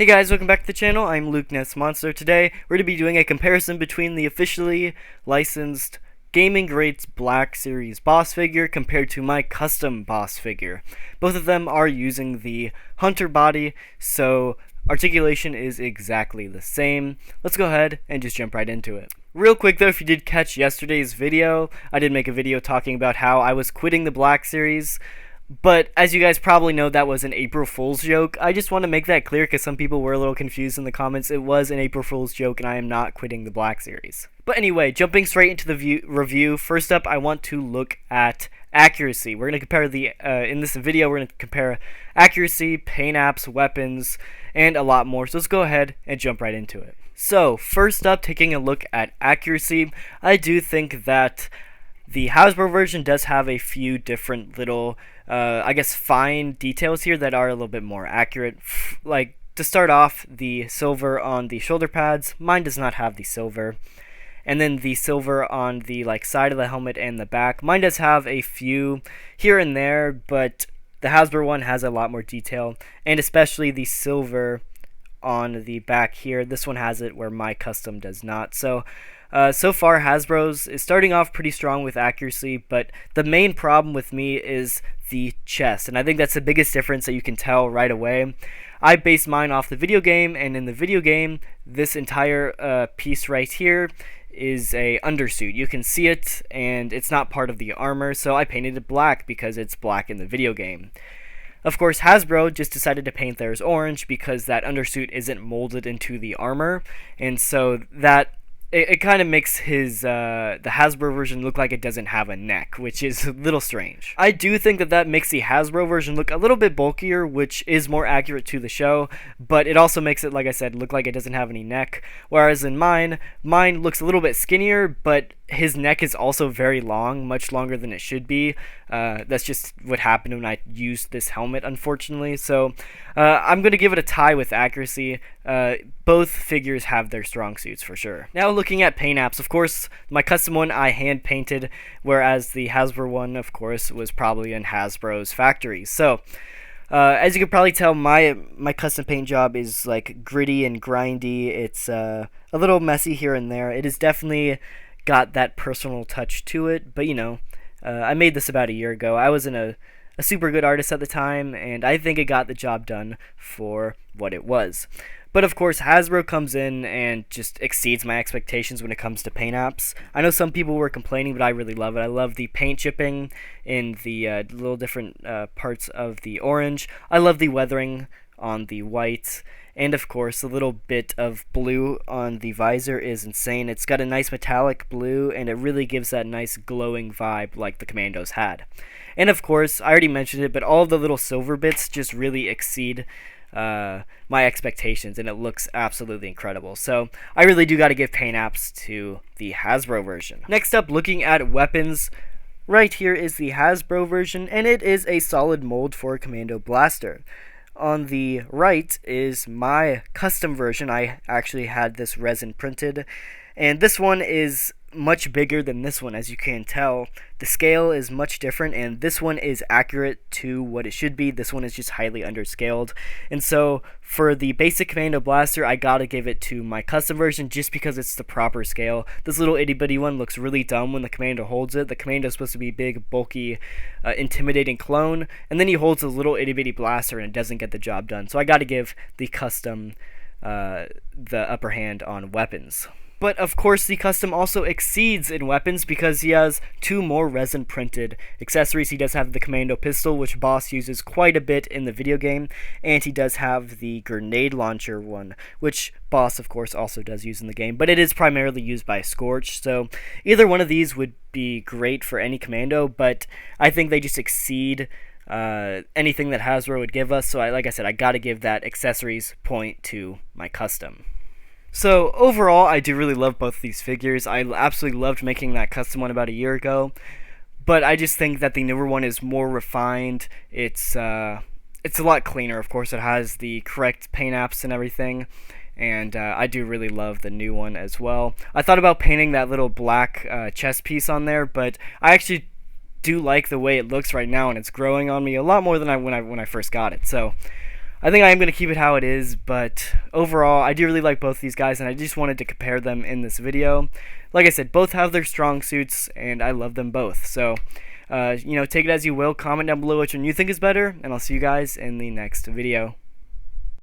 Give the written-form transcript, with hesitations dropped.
Hey guys, welcome back to the channel. I'm Luke Ness Monster. Today, we're going to be doing a comparison between the officially licensed Gaming Greats Black Series boss figure compared to my custom boss figure. Both of them are using the Hunter body, so articulation is exactly the same. Let's go ahead and just jump right into it. Real quick though, if you did catch yesterday's video, I did make a video talking about how I was quitting the Black Series. But as you guys probably know, that was an April Fool's joke. I just want to make that clear because some people were a little confused in the comments. It was an April Fool's joke and I am not quitting the Black Series. But anyway, jumping straight into the review, first up I want to look at accuracy. We're going to compare in this video, we're going to compare accuracy, paint apps, weapons, and a lot more. So let's go ahead and jump right into it. So, first up, taking a look at accuracy, I do think that the Hasbro version does have a few different little, I guess, fine details here that are a little bit more accurate. Like, to start off, the silver on the shoulder pads, mine does not have the silver. And then the silver on the side of the helmet and the back, mine does have a few here and there, but the Hasbro one has a lot more detail, and especially the silver on the back here. This one has it where my custom does not. So far, Hasbro's is starting off pretty strong with accuracy, but the main problem with me is the chest, and I think that's the biggest difference that you can tell right away. I based mine off the video game, and in the video game, this entire piece right here is a undersuit. You can see it, and it's not part of the armor, so I painted it black because it's black in the video game. Of course, Hasbro just decided to paint theirs orange because that undersuit isn't molded into the armor, and so that it kind of makes the Hasbro version look like it doesn't have a neck, which is a little strange. I do think that makes the Hasbro version look a little bit bulkier, which is more accurate to the show, but it also makes it, like I said, look like it doesn't have any neck, whereas in mine looks a little bit skinnier, but his neck is also very long, much longer than it should be. That's just what happened when I used this helmet, unfortunately. So I'm going to give it a tie with accuracy. Both figures have their strong suits for sure. Now looking at paint apps, of course, my custom one I hand painted, whereas the Hasbro one, of course, was probably in Hasbro's factory. So as you can probably tell, my custom paint job is gritty and grindy. It's a little messy here and there. It is definitely got that personal touch to it, but I made this about a year ago. I wasn't a super good artist at the time, and I think it got the job done for what it was. But of course, Hasbro comes in and just exceeds my expectations when it comes to paint apps. I know some people were complaining, but I really love it. I love the paint chipping in the little different parts of the orange. I love the weathering on the white. And of course, a little bit of blue on the visor is insane. It's got a nice metallic blue, and it really gives that nice glowing vibe like the Commandos had. And of course, I already mentioned it, but all of the little silver bits just really exceed my expectations, and it looks absolutely incredible. So I really do got to give paint apps to the Hasbro version. Next up, looking at weapons. Right here is the Hasbro version, and it is a solid mold for a Commando blaster. On the right is my custom version. I actually had this resin printed, and this one is much bigger than this one, as you can tell. The scale is much different, and this one is accurate to what it should be. This one is just highly underscaled, and so for the basic Commando blaster, I gotta give it to my custom version just because it's the proper scale. This little itty-bitty one looks really dumb when the Commando holds it. The Commando is supposed to be big, bulky, intimidating clone, and then he holds a little itty-bitty blaster and it doesn't get the job done. So I gotta give the custom the upper hand on weapons. But of course, the custom also exceeds in weapons because he has two more resin printed accessories. He does have the Commando pistol, which Boss uses quite a bit in the video game, and he does have the grenade launcher one, which Boss of course also does use in the game, but it is primarily used by Scorch. So either one of these would be great for any Commando, but I think they just exceed anything that Hasbro would give us. So like I said, I gotta give that accessories point to my custom. So overall, I do really love both of these figures. I absolutely loved making that custom one about a year ago, but I just think that the newer one is more refined. It's a lot cleaner. Of course, it has the correct paint apps and everything, and I do really love the new one as well. I thought about painting that little black chest piece on there, but I actually do like the way it looks right now, and it's growing on me a lot more than when I first got it. So I think I am going to keep it how it is, but overall, I do really like both these guys, and I just wanted to compare them in this video. Like I said, both have their strong suits, and I love them both. So, take it as you will. Comment down below which one you think is better, and I'll see you guys in the next video.